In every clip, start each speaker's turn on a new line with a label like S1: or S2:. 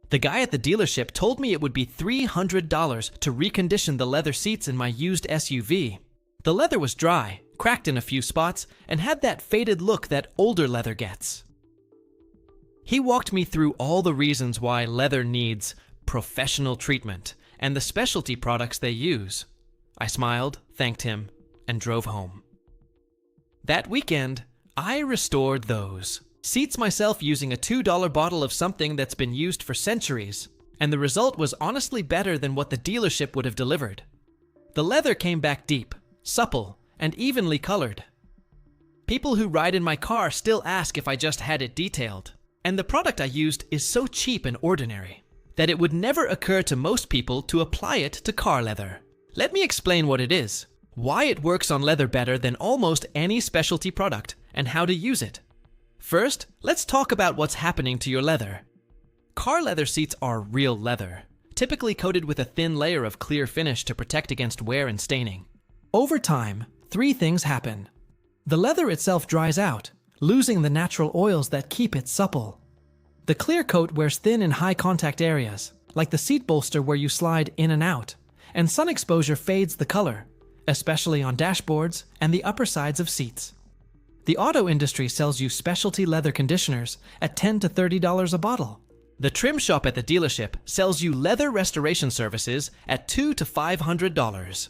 S1: The guy at the dealership told me it would be $300 to recondition the leather seats in my used SUV. The leather was dry, cracked in a few spots, and had that faded look that older leather gets. He walked me through all the reasons why leather needs professional treatment and the specialty products they use. I smiled, thanked him, and drove home. That weekend, I restored those seats myself using a $2 bottle of something that's been used for centuries, and the result was honestly better than what the dealership would have delivered. The leather came back deep, supple, and evenly colored. People who ride in my car still ask if I just had it detailed, and the product I used is so cheap and ordinary that it would never occur to most people to apply it to car leather. Let me explain what it is, why it works on leather better than almost any specialty product, and how to use it. First, let's talk about what's happening to your leather. Car leather seats are real leather, typically coated with a thin layer of clear finish to protect against wear and staining. Over time, three things happen. The leather itself dries out, losing the natural oils that keep it supple. The clear coat wears thin in high contact areas, like the seat bolster where you slide in and out, and sun exposure fades the color, especially on dashboards and the upper sides of seats. The auto industry sells you specialty leather conditioners at $10 to $30 a bottle. The trim shop at the dealership sells you leather restoration services at $200 to $500.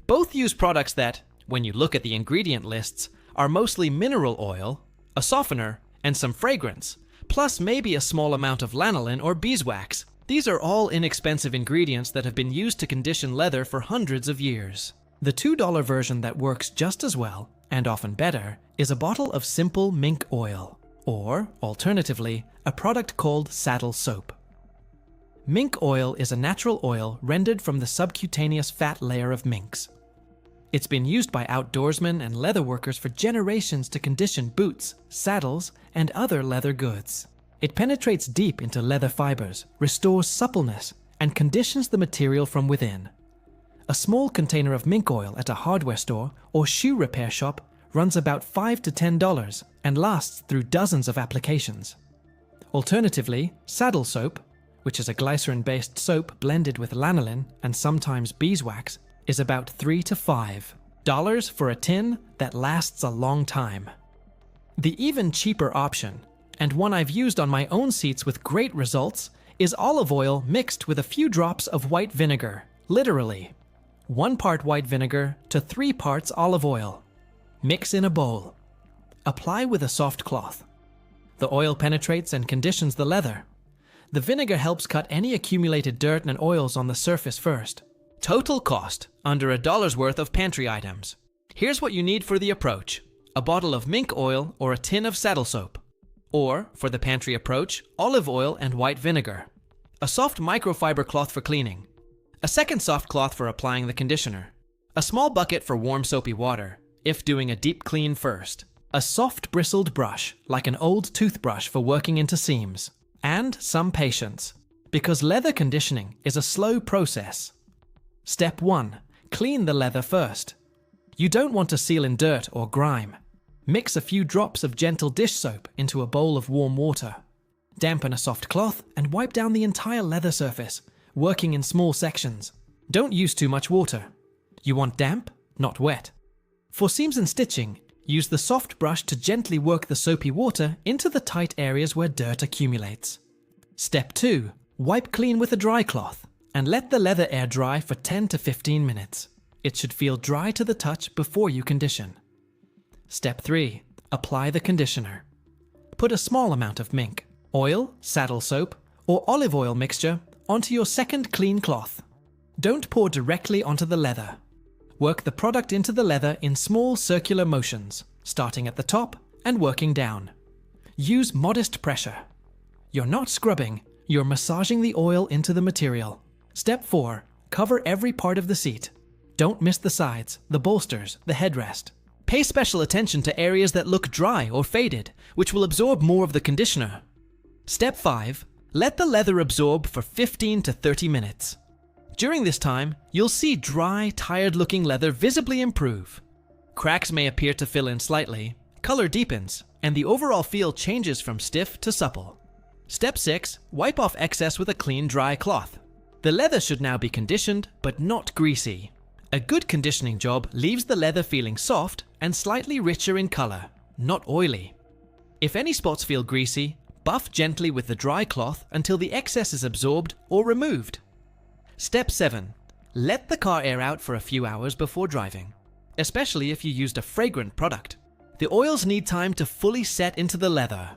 S1: Both use products that, when you look at the ingredient lists, are mostly mineral oil, a softener, and some fragrance, plus maybe a small amount of lanolin or beeswax. These are all inexpensive ingredients that have been used to condition leather for hundreds of years. The $2 version that works just as well, and often better, is a bottle of simple mink oil, or, alternatively, a product called saddle soap. Mink oil is a natural oil rendered from the subcutaneous fat layer of minks. It's been used by outdoorsmen and leather workers for generations to condition boots, saddles, and other leather goods. It penetrates deep into leather fibers, restores suppleness, and conditions the material from within. A small container of mink oil at a hardware store or shoe repair shop runs about $5 to $10 and lasts through dozens of applications. Alternatively, saddle soap, which is a glycerin-based soap blended with lanolin and sometimes beeswax, is about $3 to $5 for a tin that lasts a long time. The even cheaper option, and one I've used on my own seats with great results, is olive oil mixed with a few drops of white vinegar, literally. 1 part white vinegar to 3 parts olive oil. Mix in a bowl. Apply with a soft cloth. The oil penetrates and conditions the leather. The vinegar helps cut any accumulated dirt and oils on the surface first. Total cost, under $1 worth of pantry items. Here's what you need for the approach: a bottle of mink oil or a tin of saddle soap. Or, for the pantry approach, olive oil and white vinegar. A soft microfiber cloth for cleaning. A second soft cloth for applying the conditioner. A small bucket for warm soapy water, if doing a deep clean first. A soft bristled brush, like an old toothbrush for working into seams. And some patience, because leather conditioning is a slow process. Step 1. Clean the leather first. You don't want to seal in dirt or grime. Mix a few drops of gentle dish soap into a bowl of warm water. Dampen a soft cloth and wipe down the entire leather surface, working in small sections. Don't use too much water. You want damp, not wet. For seams and stitching, use the soft brush to gently work the soapy water into the tight areas where dirt accumulates. Step 2. Wipe clean with a dry cloth and let the leather air dry for 10 to 15 minutes. It should feel dry to the touch before you condition. Step 3. Apply the conditioner. Put a small amount of mink, oil, saddle soap, or olive oil mixture onto your second clean cloth. Don't pour directly onto the leather. Work the product into the leather in small circular motions, starting at the top and working down. Use modest pressure. You're not scrubbing, you're massaging the oil into the material. Step 4. Cover every part of the seat. Don't miss the sides, the bolsters, the headrest. Pay special attention to areas that look dry or faded, which will absorb more of the conditioner. Step 5. Let the leather absorb for 15 to 30 minutes. During this time, you'll see dry, tired-looking leather visibly improve. Cracks may appear to fill in slightly, color deepens, and the overall feel changes from stiff to supple. Step 6. Wipe off excess with a clean, dry cloth. The leather should now be conditioned, but not greasy. A good conditioning job leaves the leather feeling soft and slightly richer in color, not oily. If any spots feel greasy, buff gently with the dry cloth until the excess is absorbed or removed. Step 7. Let the car air out for a few hours before driving, especially if you used a fragrant product. The oils need time to fully set into the leather.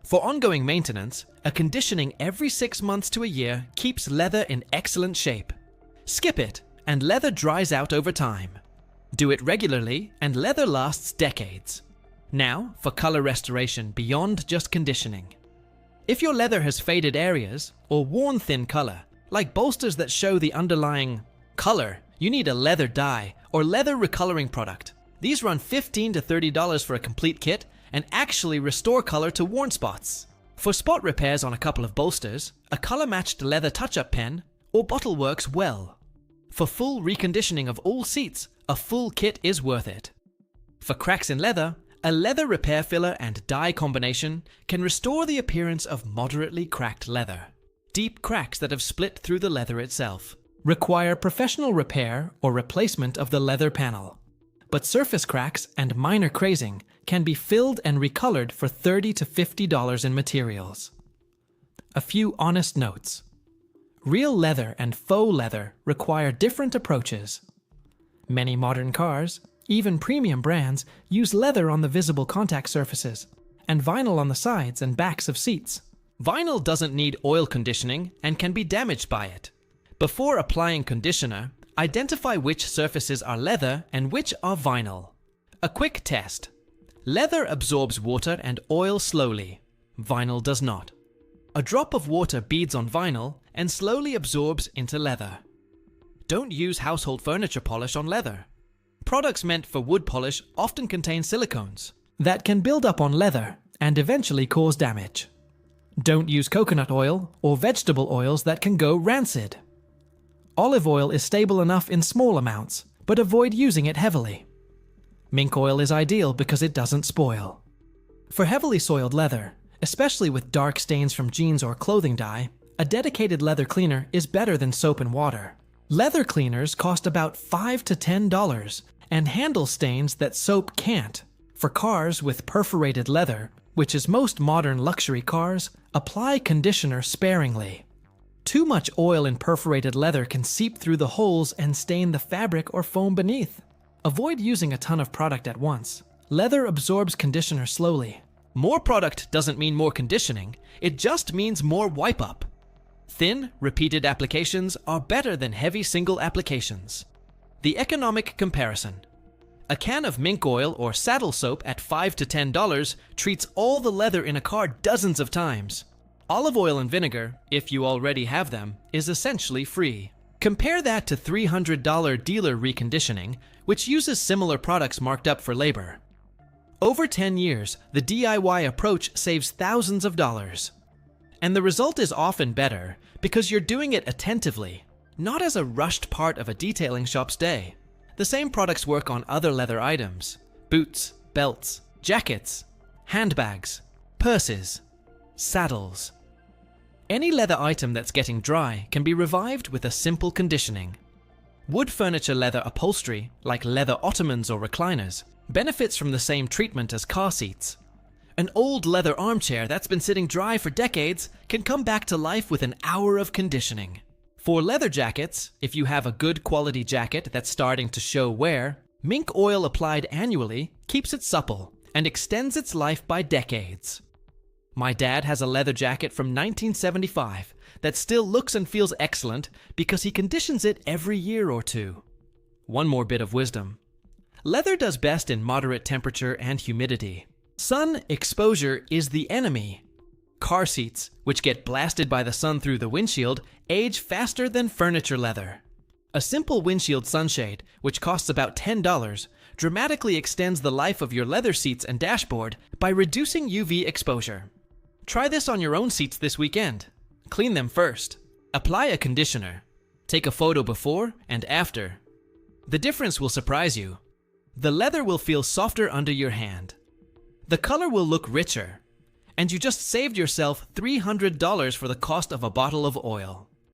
S1: For ongoing maintenance, a conditioning every 6 months to a year keeps leather in excellent shape. Skip it, and leather dries out over time. Do it regularly, and leather lasts decades. Now, for color restoration beyond just conditioning. If your leather has faded areas or worn thin color, like bolsters that show the underlying color, you need a leather dye or leather recoloring product. These run $15 to $30 for a complete kit and actually restore color to worn spots. For spot repairs on a couple of bolsters, a color-matched leather touch-up pen or bottle works well. For full reconditioning of all seats, a full kit is worth it. For cracks in leather, a leather repair filler and dye combination can restore the appearance of moderately cracked leather. Deep cracks that have split through the leather itself require professional repair or replacement of the leather panel. But surface cracks and minor crazing can be filled and recolored for $30 to $50 in materials. A few honest notes. Real leather and faux leather require different approaches. Many modern cars, even premium brands, use leather on the visible contact surfaces and vinyl on the sides and backs of seats. Vinyl doesn't need oil conditioning and can be damaged by it. Before applying conditioner, identify which surfaces are leather and which are vinyl. A quick test. Leather absorbs water and oil slowly. Vinyl does not. A drop of water beads on vinyl and slowly absorbs into leather. Don't use household furniture polish on leather. Products meant for wood polish often contain silicones that can build up on leather and eventually cause damage. Don't use coconut oil or vegetable oils that can go rancid. Olive oil is stable enough in small amounts, but avoid using it heavily. Mink oil is ideal because it doesn't spoil. For heavily soiled leather, especially with dark stains from jeans or clothing dye, a dedicated leather cleaner is better than soap and water. Leather cleaners cost about $5 to $10 and handle stains that soap can't. For cars with perforated leather, which is most modern luxury cars, apply conditioner sparingly. Too much oil in perforated leather can seep through the holes and stain the fabric or foam beneath. Avoid using a ton of product at once. Leather absorbs conditioner slowly. More product doesn't mean more conditioning, it just means more wipe-up. Thin, repeated applications are better than heavy single applications. The economic comparison. A can of mink oil or saddle soap at $5 to $10 treats all the leather in a car dozens of times. Olive oil and vinegar, if you already have them, is essentially free. Compare that to $300 dealer reconditioning, which uses similar products marked up for labor. Over 10 years, the DIY approach saves thousands of dollars. And the result is often better because you're doing it attentively, not as a rushed part of a detailing shop's day. The same products work on other leather items: boots, belts, jackets, handbags, purses, saddles. Any leather item that's getting dry can be revived with a simple conditioning. Wood furniture leather upholstery, like leather ottomans or recliners, benefits from the same treatment as car seats. An old leather armchair that's been sitting dry for decades can come back to life with an hour of conditioning. For leather jackets, if you have a good quality jacket that's starting to show wear, mink oil applied annually keeps it supple and extends its life by decades. My dad has a leather jacket from 1975 that still looks and feels excellent because he conditions it every year or two. One more bit of wisdom. Leather does best in moderate temperature and humidity. Sun exposure is the enemy. Car seats, which get blasted by the sun through the windshield, age faster than furniture leather. A simple windshield sunshade, which costs about $10, dramatically extends the life of your leather seats and dashboard by reducing UV exposure. Try this on your own seats this weekend. Clean them first. Apply a conditioner. Take a photo before and after. The difference will surprise you. The leather will feel softer under your hand. The color will look richer. And you just saved yourself $300 for the cost of a bottle of oil.